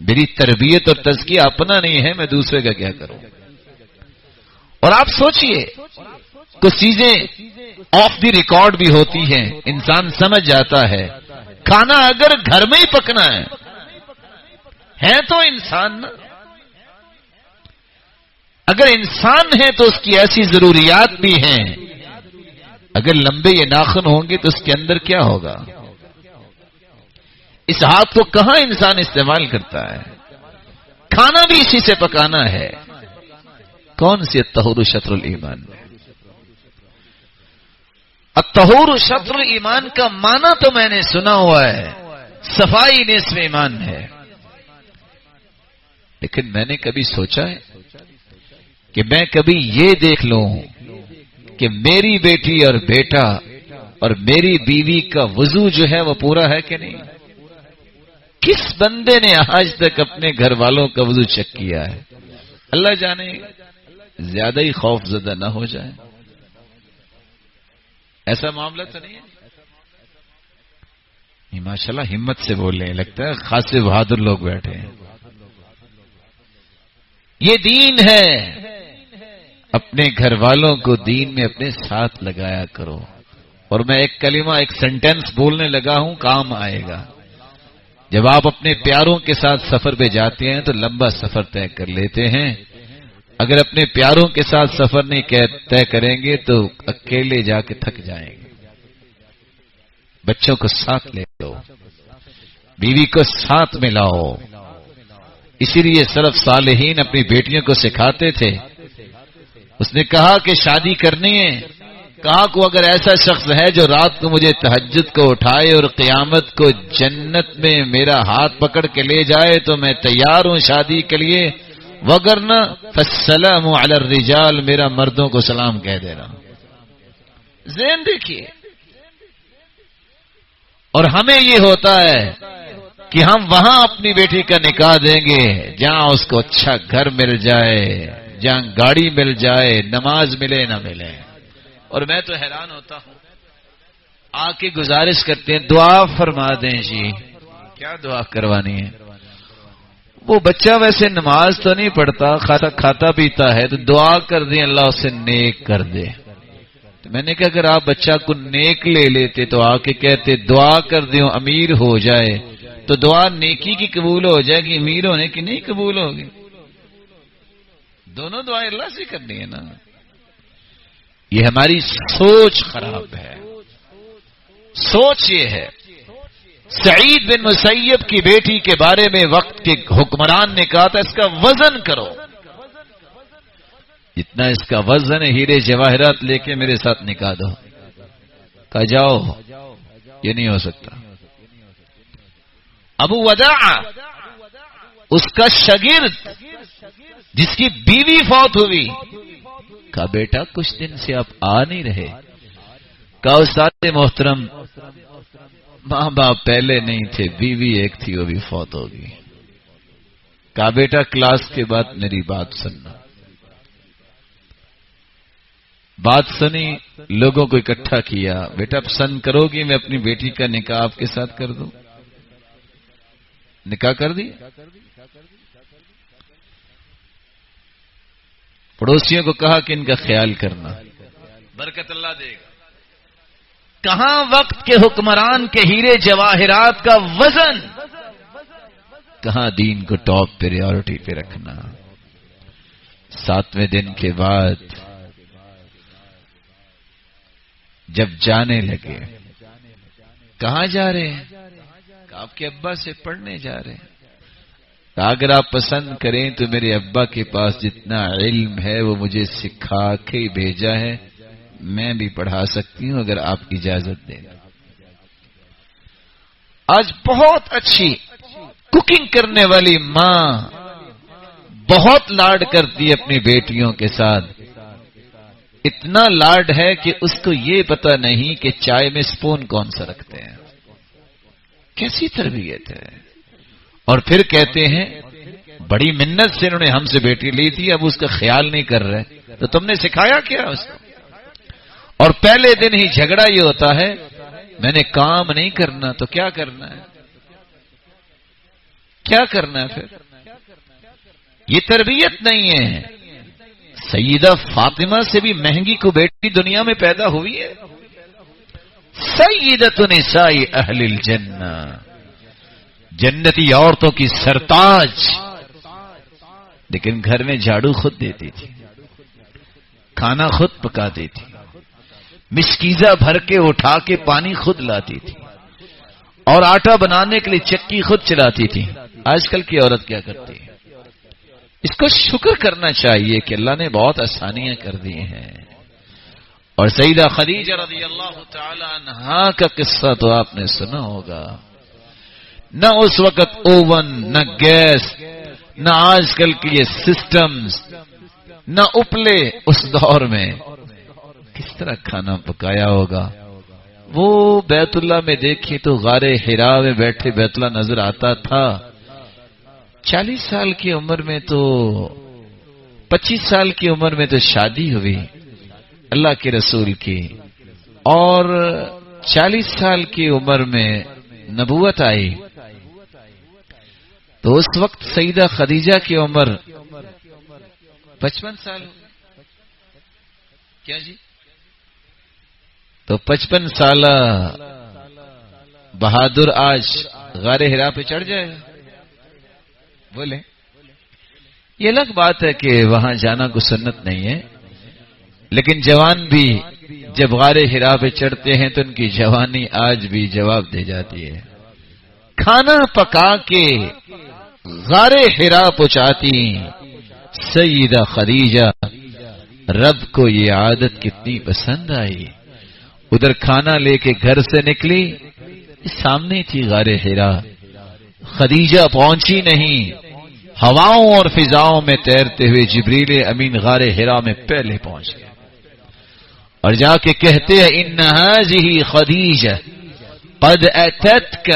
میری تربیت اور تزکیہ اپنا نہیں ہے، میں دوسرے کا کیا کروں؟ اور آپ سوچئے کچھ چیزیں آف دی ریکارڈ بھی ہوتی ہیں، انسان سمجھ جاتا ہے کھانا اگر گھر میں ہی پکنا ہے تو انسان نا، اگر انسان ہے تو اس کی ایسی ضروریات بھی ہیں، اگر لمبے یہ ناخن ہوں گے تو اس کے اندر کیا ہوگا؟ اس ہاتھ کو کہاں انسان استعمال کرتا ہے؟ کھانا بھی اسی سے پکانا ہے۔ کون سی الطہور شطر الایمان میں؟ الطہور شطر الایمان کا معنی تو میں نے سنا ہوا ہے، صفائی نصف ایمان ہے، لیکن میں نے کبھی سوچا ہے کہ میں کبھی یہ دیکھ لوں کہ میری بیٹی اور بیٹا اور میری بیوی کا وضو جو ہے وہ پورا ہے کہ نہیں؟ کس بندے نے آج تک اپنے گھر والوں کا وضو چیک کیا ہے؟ اللہ جانے زیادہ ہی خوف زدہ نہ ہو جائے، ایسا معاملہ تو نہیں ہے؟ ماشاءاللہ ہمت سے بول رہے ہیں، لگتا ہے خاصے بہادر لوگ بیٹھے ہیں۔ یہ دین ہے، اپنے گھر والوں کو دین میں اپنے ساتھ لگایا کرو۔ اور میں ایک کلمہ، ایک سینٹنس بولنے لگا ہوں، کام آئے گا۔ جب آپ اپنے پیاروں کے ساتھ سفر پہ جاتے ہیں تو لمبا سفر طے کر لیتے ہیں، اگر اپنے پیاروں کے ساتھ سفر نہیں طے کریں گے تو اکیلے جا کے تھک جائیں گے۔ بچوں کو ساتھ لے لو، بیوی کو ساتھ ملاؤ۔ اسی لیے سلف صالحین اپنی بیٹیوں کو سکھاتے تھے۔ اس نے کہا کہ شادی کرنی ہے، کہا کو اگر ایسا شخص ہے جو رات کو مجھے تہجد کو اٹھائے اور قیامت کو جنت میں میرا ہاتھ پکڑ کے لے جائے تو میں تیار ہوں شادی کے لیے، وگرنہ فالسلام علی الرجال، میرا مردوں کو سلام کہہ دینا۔ ذہن دیکھیے۔ اور ہمیں یہ ہوتا ہے کہ ہم وہاں اپنی بیٹی کا نکاح دیں گے جہاں اس کو اچھا گھر مل جائے، جہاں گاڑی مل جائے، نماز ملے نہ ملے۔ اور میں تو حیران ہوتا ہوں، آ کے گزارش کرتے ہیں دعا فرما دیں جی۔ کیا دعا کروانی ہے؟ وہ بچہ ویسے نماز تو نہیں پڑھتا، کھاتا پیتا ہے، تو دعا کر دیں اللہ اسے نیک کر دے۔ تو میں نے کہا اگر آپ بچہ کو نیک لے لیتے تو آ کے کہتے دعا کر دیں امیر ہو جائے، تو دعا نیکی کی قبول ہو جائے گی، امیر ہونے کی نہیں قبول ہوگی۔ دونوں دعائیں اللہ سے کرنی ہے نا۔ یہ ہماری سوچ خراب ہے۔ سوچ یہ ہے، سعید بن مسیب کی بیٹی کے بارے میں وقت کے حکمران نے کہا تھا اس کا وزن کرو، جتنا اس کا وزن ہے ہیرے جواہرات لے کے میرے ساتھ نکاح دو۔ کہا جاؤ، یہ نہیں ہو سکتا۔ ابو وداع اس کا شاگرد جس کی بیوی فوت ہوئی، کہا بیٹا کچھ دن سے آپ آ نہیں رہے۔ کہا استاد محترم ماں باپ پہلے نہیں تھے، بیوی ایک تھی وہ بھی فوت ہوگی۔ کہا بیٹا کلاس کے بعد میری بات سننا۔ بات سنی، لوگوں کو اکٹھا کیا، بیٹا پسند کرو گی میں اپنی بیٹی کا نکاح آپ کے ساتھ کر دوں؟ نکاح کر دی۔ پڑوسیوں کو کہا کہ ان کا خیال کرنا، برکت اللہ دے گا۔ کہاں وقت کے حکمران کے ہیرے جواہرات کا وزن، کہاں دین کو ٹاپ پریورٹی پہ رکھنا۔ 7ویں دن کے بعد جب جانے لگے، کہاں جا رہے ہیں؟ آپ کے ابا سے پڑھنے جا رہے ہیں۔ اگر آپ پسند کریں تو میرے ابا کے پاس جتنا علم ہے وہ مجھے سکھا کے بھیجا ہے، میں بھی پڑھا سکتی ہوں اگر آپ اجازت دیں۔ آج بہت اچھی کوکنگ کرنے والی ماں بہت لاڈ کرتی ہے اپنی بیٹیوں کے ساتھ، اتنا لاڈ ہے کہ اس کو یہ پتہ نہیں کہ چائے میں سپون کون سا رکھتے ہیں۔ کیسی تربیت ہے! اور پھر کہتے ہیں بڑی منت سے انہوں نے ہم سے بیٹی لی تھی، اب اس کا خیال نہیں کر رہے، تو تم نے سکھایا کیا اس کو؟ اور پہلے دن ہی جھگڑا یہ ہوتا ہے میں نے کام نہیں کرنا تو کیا کرنا ہے؟ کیا کرنا ہے پھر؟ یہ تربیت نہیں ہے. سیدہ فاطمہ سے بھی مہنگی کو بیٹی دنیا میں پیدا ہوئی ہے. سیدۃ نساء اہل الجنہ، جنتی عورتوں کی سرتاج. لیکن گھر میں جھاڑو خود دیتی تھی، کھانا خود پکاتی تھی، مشکیزہ بھر کے اٹھا کے پانی خود لاتی تھی، اور آٹا بنانے کے لیے چکی خود چلاتی تھی. آج کل کی عورت کیا کرتی ہے؟ اس کو شکر کرنا چاہیے کہ اللہ نے بہت آسانیاں کر دی ہیں. اور سیدہ خدیجہ رضی اللہ تعالی عنہا کا قصہ تو آپ نے سنا ہوگا. نہ اس وقت اوون، نہ گیس، نہ آج کل کی یہ سسٹمز، نہ اپلے. اس دور میں کس طرح کھانا پکایا ہوگا؟ وہ بیت اللہ میں دیکھیے تو غار حرا میں بیٹھے بیت اللہ نظر آتا تھا. 40 سال کی عمر میں تو 25 سال کی عمر میں تو شادی ہوئی اللہ کے رسول کی، اور 40 سال کی عمر میں نبوت آئی. تو اس وقت سیدہ خدیجہ کی عمر 55 سال. کیا جی؟ تو 55 سالہ بہادر آج غار حرا پہ چڑھ جائے گا؟ بولے. یہ الگ بات ہے کہ وہاں جانا کوئی سنت نہیں ہے، لیکن جوان بھی جب غار حرا پہ چڑھتے ہیں تو ان کی جوانی آج بھی جواب دے جاتی ہے. کھانا پکا کے غار حرا پہنچاتی سیدہ خدیجہ. رب کو یہ عادت کتنی پسند آئی. ادھر کھانا لے کے گھر سے نکلی، سامنے تھی غار حرا. خدیجہ پہنچی نہیں، ہواؤں اور فضاؤں میں تیرتے ہوئے جبریل امین غار حرا میں پہلے پہنچ گئے اور جا کے کہتے ہیں ان هذه خدیجہ قد اتتک.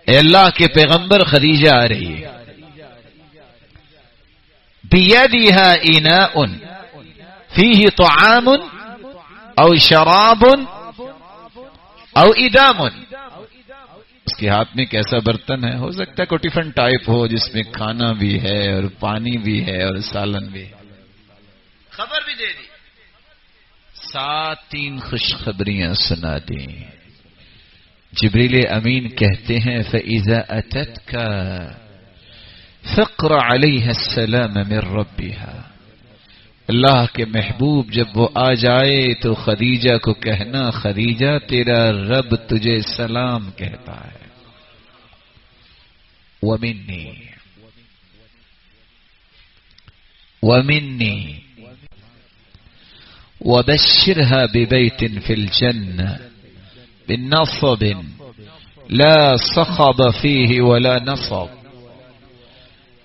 اے اللہ کے پیغمبر، خدیجہ آ رہی ہے. بیدها اناء فیہ طعام او شراب او ادام. اس کے ہاتھ میں کیسا برتن ہے؟ ہو سکتا ہے کوئی ٹفن ٹائپ ہو جس میں کھانا بھی ہے اور پانی بھی ہے اور سالن بھی ہے. خبر بھی دے دی، ساتھ 3 خوشخبریاں سنا دی. جبریل امین کہتے ہیں فَإِذَا أَتَتْكَ فَقْرَ عَلَيْهَا السَّلَامَ مِنْ رَبِّهَا. اللہ کے محبوب جب وہ آ جائے تو خدیجہ کو کہنا خدیجہ تیرا رب تجھے سلام کہتا ہے. وَمِنِّي وَبَشِّرْهَا بِبَيْتٍ فِي الْجَنَّةِ بِالنَّصَبٍ لَا صَخَبَ فِيهِ وَلَا نَصَبٍ.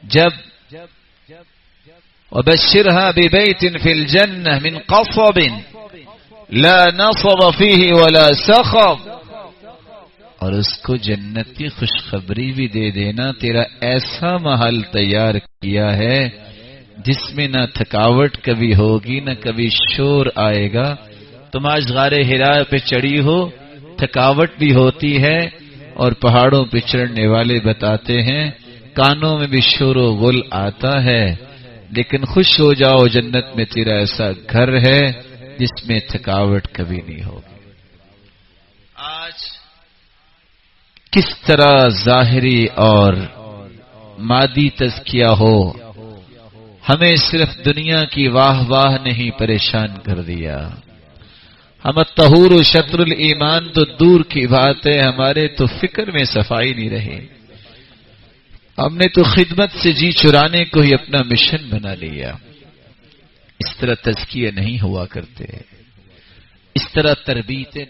جب وَبَشِّرْهَا بِبَيْتٍ فِي الْجَنَّةِ مِنْ قَصَبٍ لَا نَصَبَ فِيهِ وَلَا صَخَبٍ. اور اس کو جنت کی خوشخبری بھی دے دینا تیرا ایسا محل تیار کیا ہے جس میں نہ تھکاوٹ کبھی ہوگی نہ کبھی شور آئے گا. تم آج غار حرا پہ چڑھی ہو، تھکاوٹ بھی ہوتی ہے اور پہاڑوں پہ چڑھنے والے بتاتے ہیں کانوں میں بھی شور و غل آتا ہے، لیکن خوش ہو جاؤ جنت میں تیرا ایسا گھر ہے جس میں تھکاوٹ کبھی نہیں ہوگی. آج کس طرح ظاہری اور مادی تزکیہ ہو، ہمیں صرف دنیا کی واہ واہ نے ہی پریشان کر دیا. ہم الطہور شطر الایمان تو دور کی بات ہے، ہمارے تو فکر میں صفائی نہیں رہی. ہم نے تو خدمت سے جی چرانے کو ہی اپنا مشن بنا لیا. اس طرح تزکیے نہیں ہوا کرتے، اس طرح تربیتیں